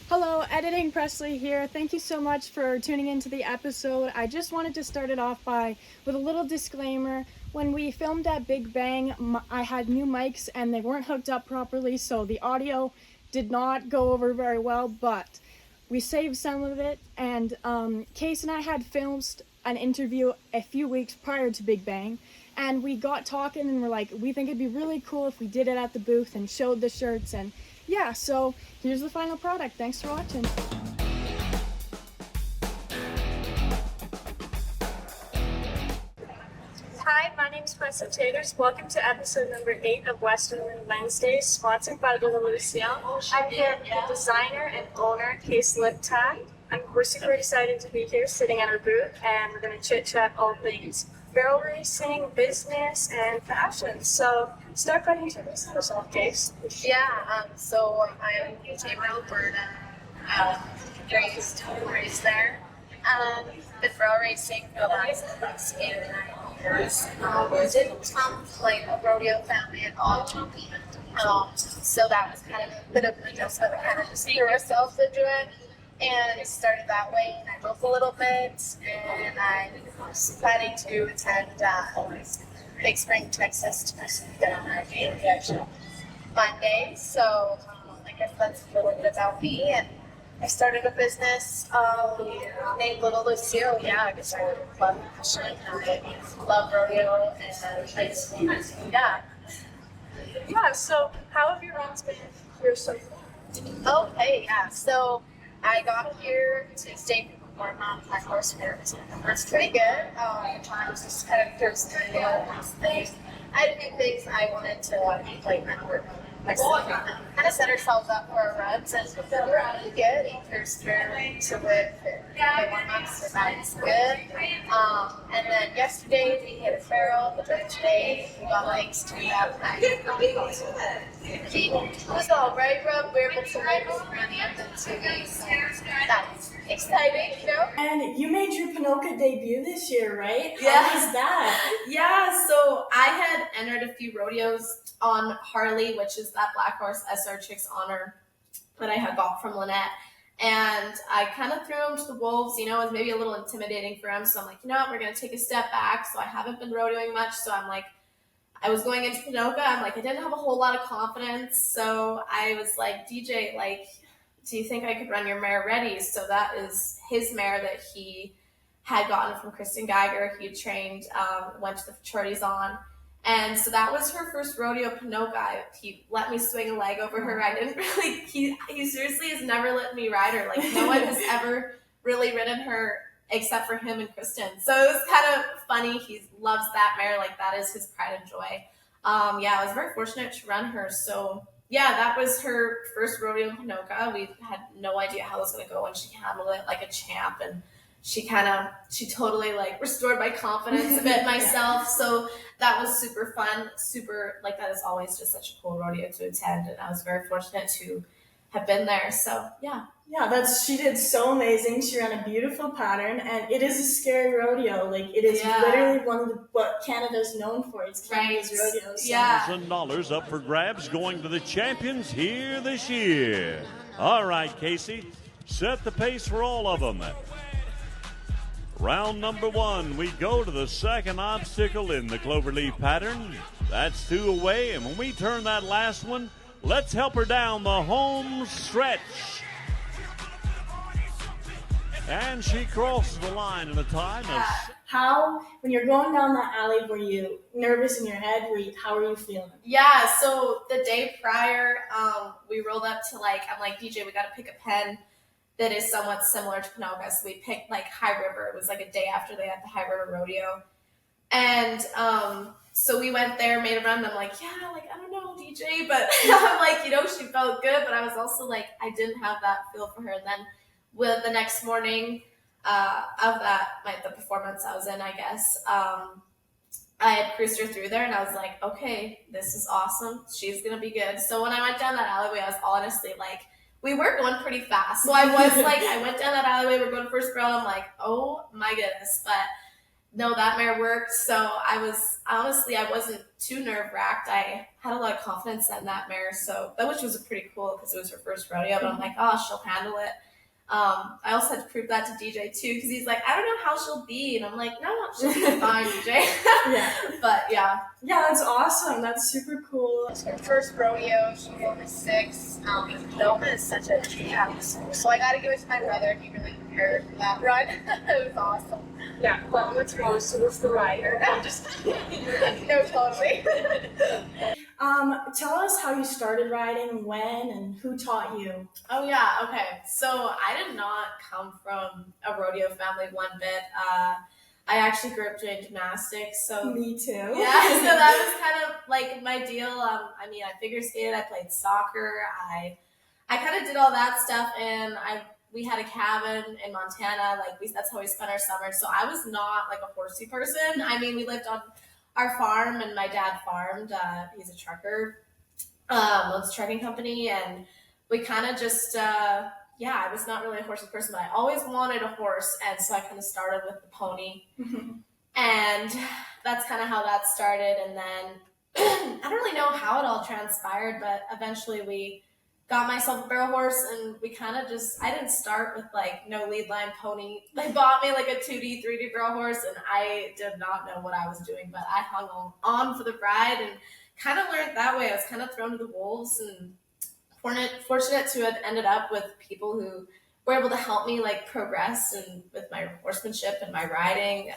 Hello, Editing Presley here. Thank you so much for tuning into the episode. I just wanted to start it off with a little disclaimer. When we filmed at Big Bang, I had new mics and they weren't hooked up properly, so the audio did not go over very well, but we saved some of it. And Kayce and I had filmed an interview a few weeks prior to Big Bang, and we got talking and we're like, we think it'd be really cool if we did it at the booth and showed the shirts. And yeah, so here's the final product. Thanks for watching. Hi, my name is Presley Taters. Welcome to episode number 8 of Western Wednesdays, sponsored by Little Lucille. I'm here with the designer and owner, Kayce Liptak. We're super excited to be here sitting at our booth, and we're going to chit-chat all things barrel racing, business, and fashion. So start by introducing yourself, Kayce. So I'm from Alberta. Raised to race there. Been barrel racing for the last 8 or 9 years. Didn't come from like a rodeo family at all. So that was kind of a bit of an adjustment. We kind of just threw ourselves into it and started that way. And I drove a little bit, and I was planning to attend Big Spring, Texas to participate on our game Monday. So I guess that's a little bit about me. And I started a business named Little Lucille. I guess I love fashion. I love rodeo, and Yeah, so how have your runs been here so far? Okay, so I got here to stay for my horse fair. It's pretty good. I was just kind of thirsty for things. I had a few things I wanted to like work on. Kind of set ourselves up for a run, since we're really good. First fair to live the warm-ups, so that's good. And then yesterday we hit a farrell, but then today we got legs to that. It was all right, Rob. We were able to run the anthem to so that's exciting, you know? And you made your Pinoca debut this year, right? Yeah. How was that? Yeah, so I had entered a few rodeos on Harley, which is that Black Horse SR Chicks Honor that I had bought from Lynette. And I kind of threw him to the wolves, it was maybe a little intimidating for him. So I'm like, you know what, we're going to take a step back. So I haven't been rodeoing much. So I'm like, I was going into Pinoca. I'm like, I didn't have a whole lot of confidence. So I was like, DJ, do you think I could run your mare ready? So that is his mare that he had gotten from Kristen Geiger. He had trained, went to the Chorties on. And so that was her first rodeo, Pinoca. He let me swing a leg over her. I didn't really, he seriously has never let me ride her. Like, no one has ever really ridden her except for him and Kristen. So it was kind of funny. He loves that mare. Like, that is his pride and joy. I was very fortunate to run her. So yeah, that was her first rodeo, Pinoca. We had no idea how it was going to go, and she handled it like a champ. And she totally restored my confidence a bit myself. So that was super fun, that is always just such a cool rodeo to attend. And I was very fortunate to have been there. So yeah. Yeah, she did so amazing. She ran a beautiful pattern, and it is a scary rodeo. It is literally one of what Canada's known for. It's Canada's rodeo. So. Yeah. $1,000 up for grabs going to the champions here this year. All right, Kayce, set the pace for all of them. Round number 1, we go to the second obstacle in the cloverleaf pattern. That's 2 away, and when we turn that last one, let's help her down the home stretch. And she crosses the line in a time of... When you're going down that alley, were you nervous in your head? How were you feeling? Yeah, so the day prior, we rolled up to I'm like, DJ, we got to pick a pen that is somewhat similar to Pinoca. So we picked High River. It was a day after they had the High River Rodeo. And so we went there, made a run. And I'm like, I don't know, DJ. But I'm she felt good. But I was also I didn't have that feel for her. And then with the next morning of the performance I was in, I guess, I had cruised her through there. And I was like, okay, this is awesome. She's going to be good. So when I went down that alleyway, I was honestly we were going pretty fast. So I was I went down that alleyway, we're going first row, I'm like, oh my goodness. But no, that mare worked. So I wasn't too nerve-wracked. I had a lot of confidence in that mare, so that which was pretty cool because it was her first rodeo. But I'm like, oh, she'll handle it. I also had to prove that to DJ too because he's like, I don't know how she'll be, and I'm like, no, she'll be fine, DJ. Yeah. But yeah, that's awesome. That's super cool. It's her first rodeo. She's only 6. Velma is such a cute house. So I got to give it to my brother. He really prepared for that run. It was awesome. Yeah, Velma's most was the rider. I'm just kidding. No, totally. Tell us how you started riding, when, and who taught you. oh yeah, okay. So I did not come from a rodeo family one bit. I actually grew up doing gymnastics, so Me too. yeah, so that was kind of like my deal. I mean, I figure skated, I played soccer, I kind of did all that stuff, and we had a cabin in Montana. Like that's how we spent our summers. So I was not like a horsey person. I mean, we lived on our farm, and my dad farmed. He's a trucker, owns a trucking company, and we kind of just I was not really a horsey person, but I always wanted a horse, and so I kind of started with the pony. And that's kind of how that started. And then I don't really know how it all transpired, but eventually we got myself a barrel horse, and we kind of just, I didn't start with like no lead line pony. They bought me like a 2D, 3D barrel horse, and I did not know what I was doing, but I hung on for the ride and kind of learned that way. I was kind of thrown to the wolves, and fortunate to have ended up with people who were able to help me like progress and with my horsemanship and my riding.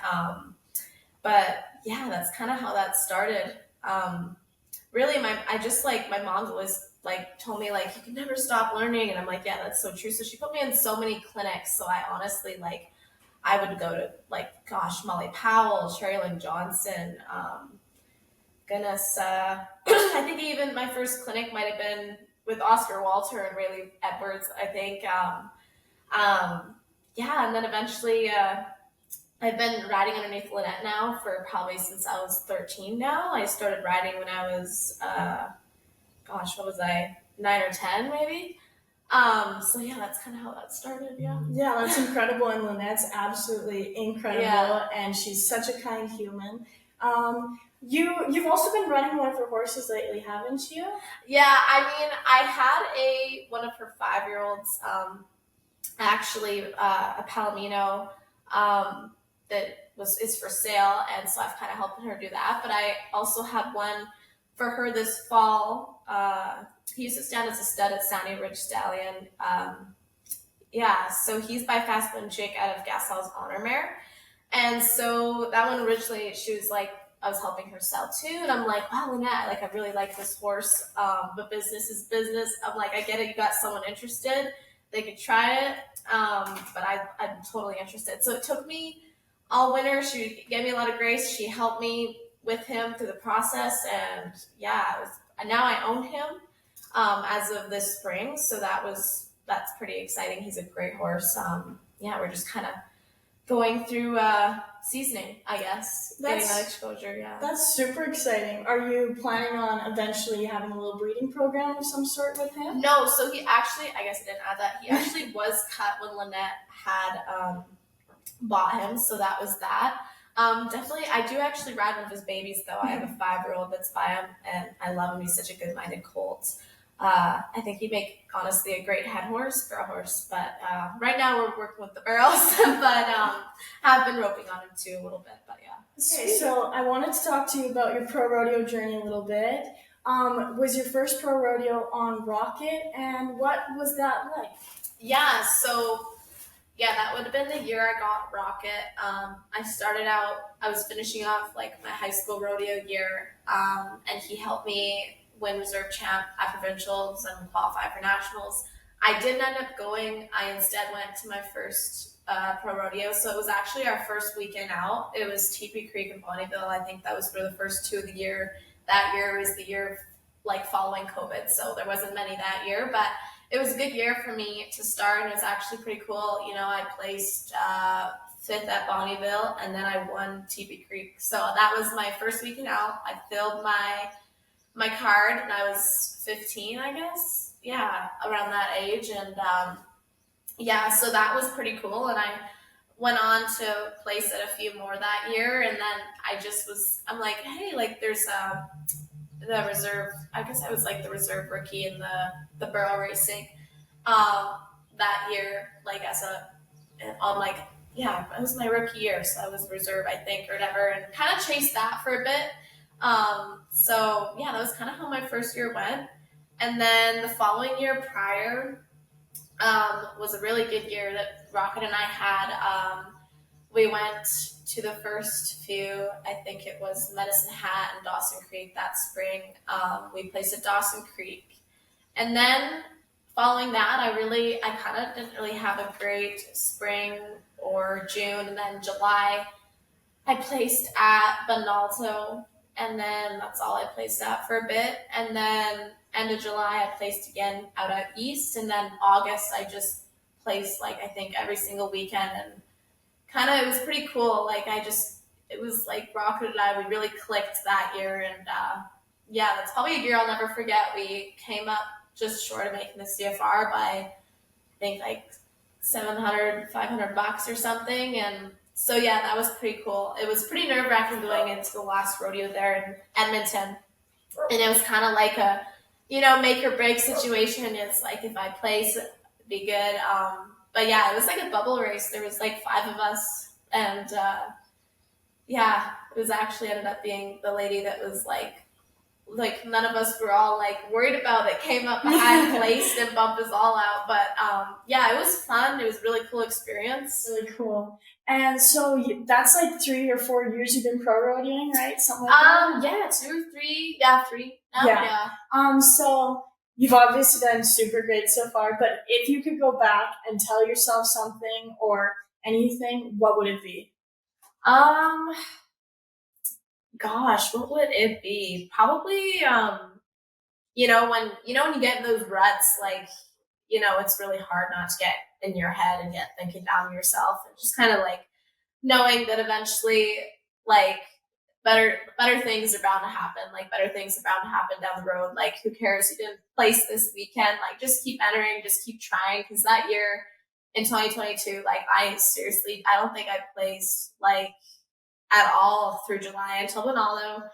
But yeah, that's kind of how that started. Really, my mom's always like told me like you can never stop learning, and I'm like, yeah, that's so true. So she put me in so many clinics. So I honestly I would go to Molly Powell, Sherilyn Johnson. I think even my first clinic might have been with Oscar Walter and Rayleigh Edwards. I think. And then eventually. I've been riding underneath Lynette now for probably since I was 13 now. I started riding when I was, 9 or 10 maybe? So yeah, that's kind of how that started, yeah. Yeah, that's incredible, and Lynette's absolutely incredible, Yeah. and she's such a kind human. You've also been riding one of her horses lately, haven't you? Yeah, I mean, I had one of her 5-year-olds, actually, a Palomino, that is for sale, and so I've kind of helped her do that. But I also had one for her this fall. He used to stand as a stud at Sandy Ridge Stallion. So he's by Fastman Jake out of Gasol's Honor Mare. And so that one originally, she was like, I was helping her sell too, and I'm like, wow, Lynette, like I really like this horse, but business is business. I'm like, I get it, you got someone interested, they could try it, but I'm totally interested. So it took me all winter. She gave me a lot of grace. She helped me with him through the process, and now I own him as of this spring. So that's pretty exciting. He's a great horse. We're just kind of going through seasoning, I guess. Getting that exposure, yeah. That's super exciting. Are you planning on eventually having a little breeding program of some sort with him? No, so he actually, I guess I didn't add that, he actually was cut when Lynette had bought him, so that was that. Definitely, I do actually ride one of his babies, though. I have a 5-year-old that's by him, and I love him. He's such a good-minded colt. I think he'd make, honestly, a great head horse, barrel horse, but right now we're working with the barrels, but have been roping on him too a little bit, but yeah. Okay, so I wanted to talk to you about your pro rodeo journey a little bit. Was your first pro rodeo on Rocket, and what was that like? Yeah, so that would have been the year I got Rocket. I started out, I was finishing off like my high school rodeo year, and he helped me win reserve champ at provincials and qualify for nationals. I didn't end up going. I instead went to my first pro rodeo. So it was actually our first weekend out. It was Teepee Creek and Bonnyville. I think that was for the first 2 of the year. That year was the year like following COVID, so there wasn't many that year, but it was a good year for me to start, and it was actually pretty cool. You know, I placed 5th at Bonnyville, and then I won Teepee Creek. So that was my first weekend out. I filled my card, and I was 15, I guess. Yeah, around that age, and so that was pretty cool. And I went on to place at a few more that year, and then I'm like, hey, like there's the reserve. I guess I was like the reserve rookie in the barrel racing that year, like on like yeah, it was my rookie year, so I was reserve, I think, or whatever, and kind of chased that for a bit. So yeah, that was kind of how my first year went, and then the following year prior was a really good year that Rocket and I had. We went to the first few, I think it was Medicine Hat and Dawson Creek that spring. We placed at Dawson Creek. And then following that, I kind of didn't really have a great spring or June. And then July, I placed at Bonalto. And then that's all I placed at for a bit. And then end of July, I placed again out at East. And then August, I just placed like, I think every single weekend, and kind of, it was pretty cool. Like it was like Rocket and I, we really clicked that year. And yeah, that's probably a year I'll never forget. We came up just short of making the CFR by, I think, like $700-500 or something. And so yeah, that was pretty cool. It was pretty nerve-wracking going into the last rodeo there in Edmonton. And it was kind of like a, make or break situation. It's like, if I place, it'd be good. But yeah, it was like a bubble race. There was like 5 of us, and yeah, it was actually ended up being the lady that was like none of us were all like worried about it, came up behind, placed, and bumped us all out. But yeah, it was fun. It was a really cool experience. Really cool. And so that's like 3 or 4 years you've been pro rodeoing, right? Something like that? Yeah, 2 or 3. Yeah, 3. Yeah. So you've obviously done super great so far, but if you could go back and tell yourself something or anything, what would it be? Gosh, what would it be? Probably, when you get in those ruts, like, it's really hard not to get in your head and get thinking down to yourself, and just kind of like knowing that eventually, like, better things are bound to happen. Like, better things are bound to happen down the road. Like, who cares? You didn't place this weekend. Like, just keep entering, just keep trying. Because that year in 2022, like, I don't think I placed like at all through July until Bonalto,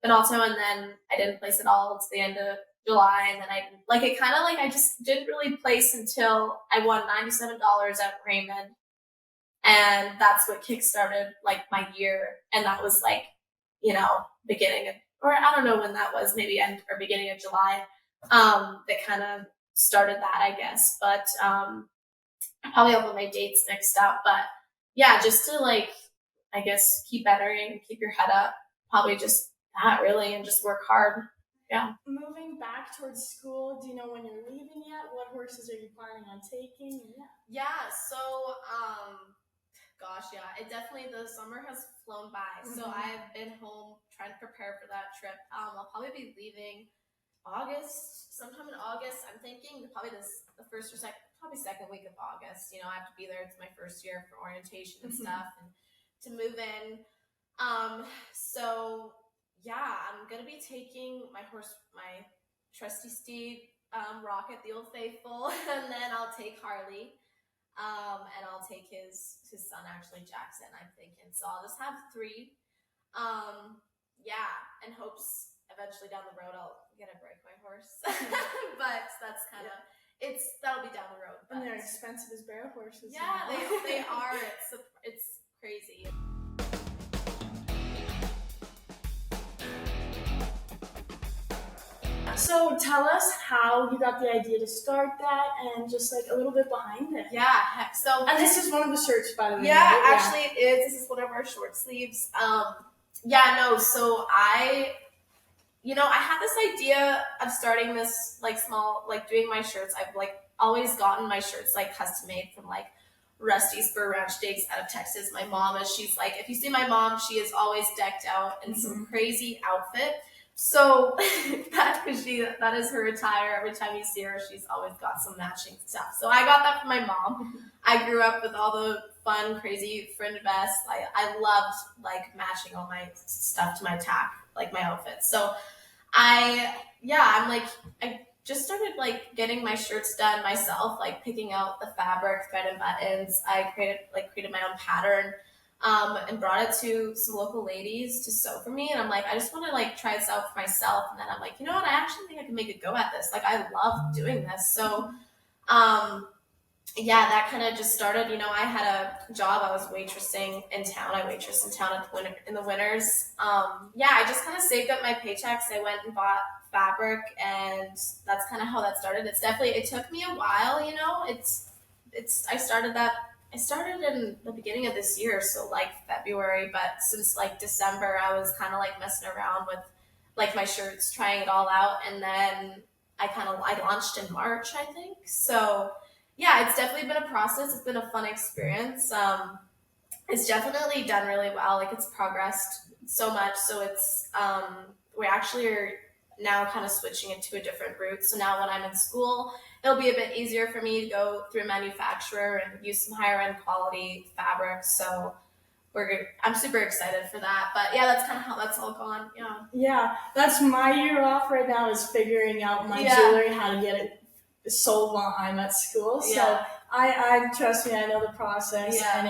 and then I didn't place at all to the end of July, and then I just didn't really place until I won $97 at Raymond, and that's what kickstarted like my year, and that was like, beginning of, or I don't know when that was, maybe end or beginning of July, that kind of started that, I guess. But I probably have my dates mixed up, but yeah, just to like, I guess, keep entering, keep your head up, probably just that really, and just work hard. Yeah. Moving back towards school, do you know when you're leaving yet? What horses are you planning on taking? Yeah, so gosh, yeah, it definitely, the summer has flown by. Mm-hmm. So I've been home trying to prepare for that trip. I'll probably be leaving sometime in August. I'm thinking probably probably second week of August. I have to be there. It's my first year for orientation and stuff, and to move in. So yeah, I'm gonna be taking my trusty steed, Rocket, the Old Faithful, and then I'll take Harley. And I'll take his son, actually, Jackson, I'm thinking. So I'll just have 3. Yeah, and hopes eventually down the road I'll get a breakaway horse. But that's kind of, that'll be down the road. But and they're expensive as barrel horses. Yeah, they are. It's crazy. So tell us how you got the idea to start that, and just like a little bit behind it. Yeah. So, and this is one of the shirts, by the way. Yeah, right? Actually it is. This is one of our short sleeves. So I had this idea of starting this like small, like doing my shirts. I've like always gotten my shirts like custom made from like Rusty Spur Ranch Digs out of Texas. My mom she's like, if you see my mom, she is always decked out in some crazy outfit. So that is her attire. Every time you see her, she's always got some matching stuff. So I got that from my mom. I grew up with all the fun, crazy fringe vests. I loved like matching all my stuff to my tack, like my outfits. So I'm like, I just started like getting my shirts done myself, like picking out the fabric, thread and buttons. I created my own pattern, and brought it to some local ladies to sew for me. And I'm like, I just want to like try this out for myself. And then I'm like, you know what? I actually think I can make a go at this. Like, I love doing this. So, yeah, that kind of just started. You know, I had a job. I was waitressing in town. I waitress in town in the winters. Yeah, I just kind of saved up my paychecks. I went and bought fabric, and that's kind of how that started. It took me a while. You know, I started in the beginning of this year, so like February. But since like December, I was kind of like messing around with like my shirts, trying it all out, and then I launched in March, I think. So yeah, it's definitely been a process. It's been a fun experience. It's definitely done really well. Like, it's progressed so much. So it's we actually are now kind of switching it to a different route. So now when I'm in school, it'll be a bit easier for me to go through a manufacturer and use some higher end quality fabrics. So I'm super excited for that. But yeah, that's kind of how that's all gone. Yeah. Yeah, that's my year off right now, is figuring out my jewelry, how to get it sold while I'm at school. So I trust me, I know the process, and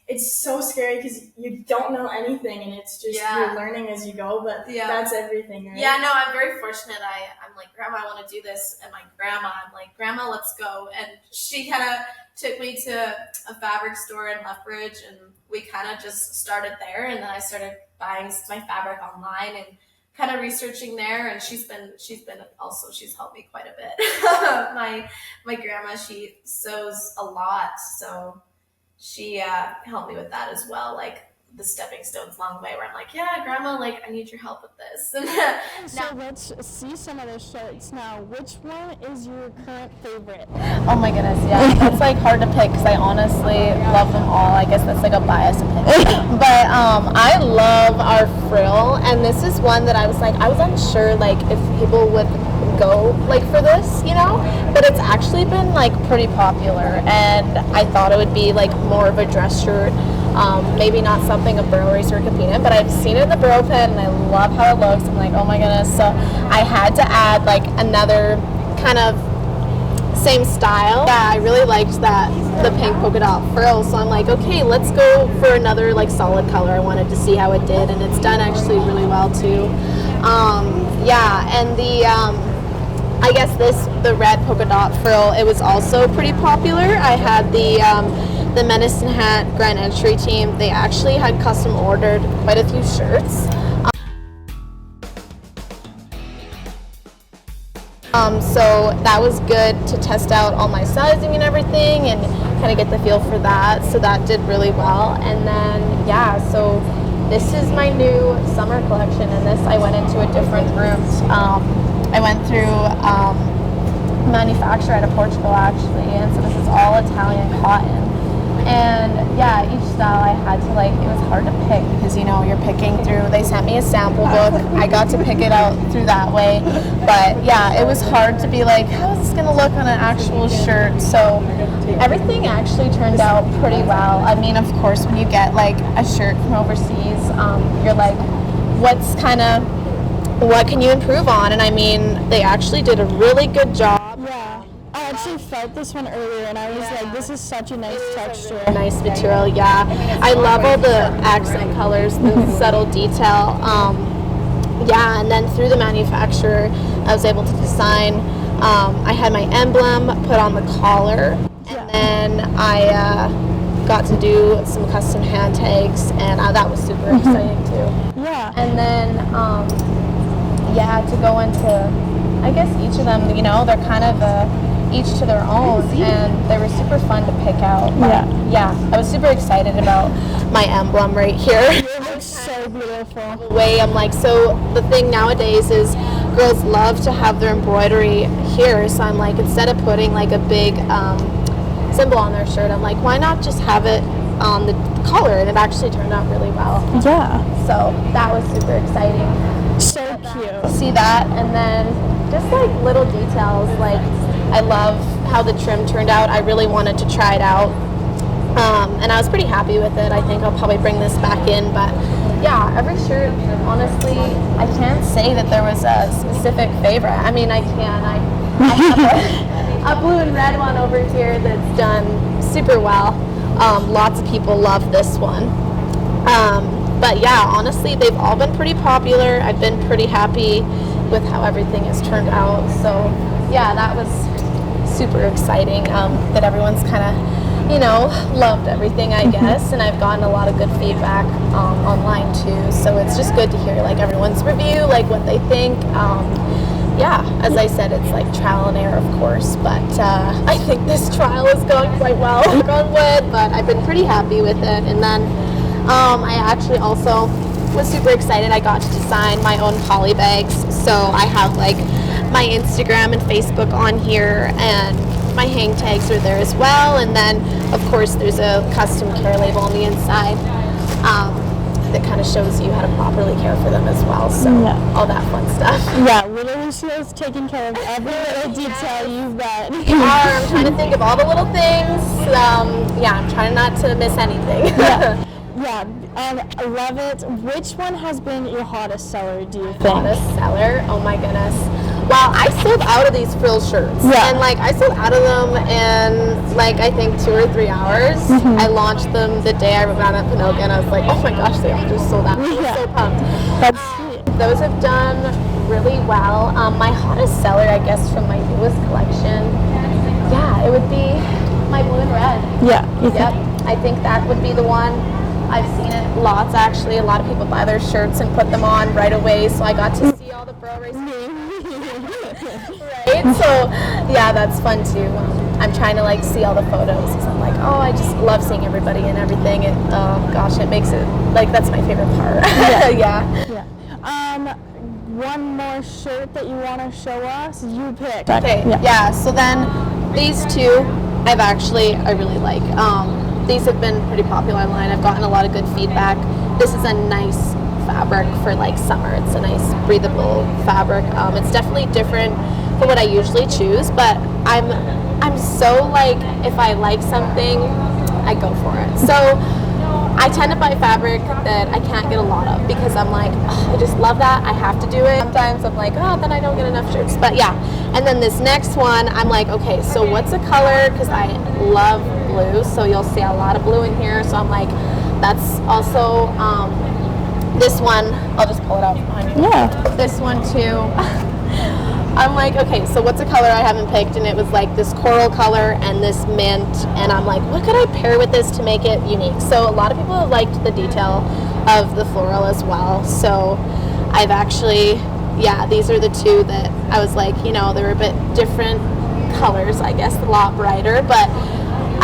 it's so scary because you don't know anything, and it's just you're learning as you go. But that's everything, right? Yeah, no, I'm very fortunate. I'm like, Grandma, I want to do this, and I'm like, Grandma, let's go. And she kind of took me to a fabric store in Lethbridge, and we kind of just started there. And then I started buying my fabric online and kind of researching there, and she's helped me quite a bit. my grandma, she sews a lot, so she helped me with that as well, like the stepping stones along the way, where I'm like, yeah, Grandma, like, I need your help with this. So let's see some of those shirts now. Which one is your current favorite? Oh my goodness, yeah. That's like hard to pick because I honestly love them all. I guess that's like a biased opinion. But I love our frill, and this is one that I was unsure like if people would go like for this, you know, but it's actually been like pretty popular, and I thought it would be like more of a dress shirt. Maybe not something a barrel racer could compete in, but I've seen it in the barrel pit and I love how it looks. I'm like, oh my goodness. So I had to add like another kind of same style. Yeah, I really liked the pink polka dot frill. So I'm like, okay, let's go for another like solid color. I wanted to see how it did, and it's done actually really well too. Yeah, and I guess the red polka dot frill, it was also pretty popular. I had the Medicine Hat Grand Entry team. They actually had custom ordered quite a few shirts. So that was good to test out all my sizing and everything and kind of get the feel for that. So that did really well. And then, yeah, so this is my new summer collection, and this I went into a different route. I went through manufacturer out of Portugal actually, and so this is all Italian cotton. And yeah, each style I had to like, it was hard to pick because, you know, you're picking through, they sent me a sample book, I got to pick it out through that way. But yeah, it was hard to be like, how is this going to look on an actual shirt? So everything actually turned out pretty well. I mean, of course, when you get like a shirt from overseas, you're like, what can you improve on? And I mean, they actually did a really good job. Yeah, I actually felt this one earlier, and I was like, this is such a nice texture. Nice material, yeah. I love all the accent colors, the subtle detail. Yeah, and then through the manufacturer, I was able to design. I had my emblem put on the collar, and then I got to do some custom hand tags, and that was super exciting too. Yeah. And then, yeah, to go into, I guess each of them, you know, they're kind of each to their own, and they were super fun to pick out. But yeah, I was super excited about my emblem right here. It looks so beautiful. I'm like, so the thing nowadays is girls love to have their embroidery here, so I'm like, instead of putting like a big symbol on their shirt, I'm like, why not just have it on the collar? And it actually turned out really well. Yeah. So that was super exciting. So cute. See that, and then just like little details, like I love how the trim turned out. I really wanted to try it out, and I was pretty happy with it. I think I'll probably bring this back in, but yeah, every shirt, honestly, I can't say that there was a specific favorite. I mean, I can. I have a blue and red one over here that's done super well. Lots of people love this one. But yeah, honestly, they've all been pretty popular. I've been pretty happy with how everything has turned out. So yeah, that was super exciting that everyone's kind of, you know, loved everything, I guess. And I've gotten a lot of good feedback online too. So it's just good to hear like everyone's review, like what they think. Yeah, as I said, it's like trial and error, of course, but I think this trial has gone quite well, knock on wood, but I've been pretty happy with it. And then I actually also was super excited. I got to design my own poly bags, so I have like my Instagram and Facebook on here, and my hang tags are there as well. And then, of course, there's a custom care label on the inside that kind of shows you how to properly care for them as well. So all that fun stuff. Yeah, Little Lucille's taking care of every little detail you've got. I'm trying to think of all the little things. Yeah, I'm trying not to miss anything. Yeah, I love it. Which one has been your hottest seller, do you think? Hottest seller? Oh my goodness. Well, I sold out of these frill shirts. Yeah. And like I sold out of them in like I think 2 or 3 hours. I launched them the day I ran at Pinoca, and I was like, oh my gosh, they all just sold out. I was so pumped. That's sweet. Those have done really well. My hottest seller, I guess, from my newest collection, yeah, it would be my blue and red. Yeah. Yep, I think that would be the one. I've seen it lots, actually. A lot of people buy their shirts and put them on right away, so I got to see all the bro races. Right? So, yeah, that's fun too. I'm trying to like see all the photos because I'm like, oh, I just love seeing everybody and everything. It, gosh, it makes it, like, that's my favorite part. Yeah. One more shirt that you want to show us? You pick. Okay, yeah, so then these two I really like. These have been pretty popular online. I've gotten a lot of good feedback. This is a nice fabric for like summer. It's a nice breathable fabric. It's definitely different from what I usually choose, but I'm so like, if I like something, I go for it. So I tend to buy fabric that I can't get a lot of because I'm like, oh, I just love that, I have to do it. Sometimes I'm like, oh, then I don't get enough shirts. But yeah, and then this next one, I'm like, okay, so what's a color? Because I love blue, so you'll see a lot of blue in here. So I'm like, that's also this one. I'll just pull it out behind you. Yeah. This one too. I'm like, okay, so what's a color I haven't picked? And it was like this coral color and this mint, and I'm like, what could I pair with this to make it unique? So a lot of people have liked the detail of the floral as well. So I've actually, yeah, these are the two that I was like, you know, they're a bit different colors, I guess, a lot brighter, but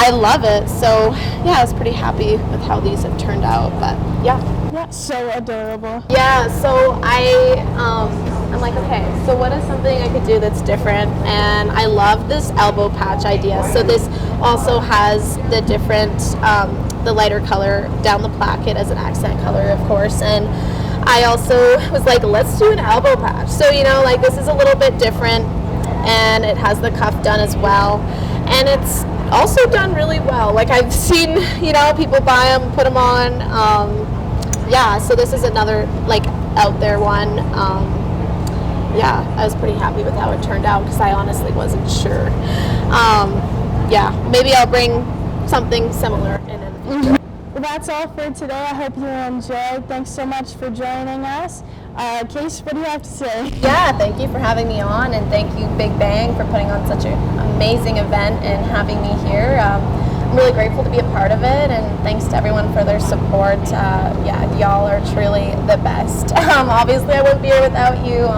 I love it. So yeah, I was pretty happy with how these have turned out, but yeah. Yeah, so adorable. Yeah, so I'm like, okay, so what is something I could do that's different? And I love this elbow patch idea. So this also has the different, the lighter color down the placket as an accent color, of course. And I also was like, let's do an elbow patch. So, you know, like this is a little bit different, and it has the cuff done as well. And it's also done really well. Like I've seen, you know, people buy them, put them on. Yeah, so this is another like out there one. Yeah, I was pretty happy with how it turned out because I honestly wasn't sure. Yeah, maybe I'll bring something similar in the future. Well, that's all for today. I hope you enjoyed. Thanks so much for joining us. Kayce, what do you have to say? Yeah, thank you for having me on, and thank you Big Bang for putting on such an amazing event and having me here. I'm really grateful to be a part of it, and thanks to everyone for their support. Yeah, y'all are truly the best. Obviously, I wouldn't be here without you.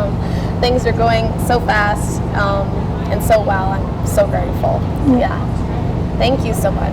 Things are going so fast and so well. I'm so grateful. Yeah. Thank you so much.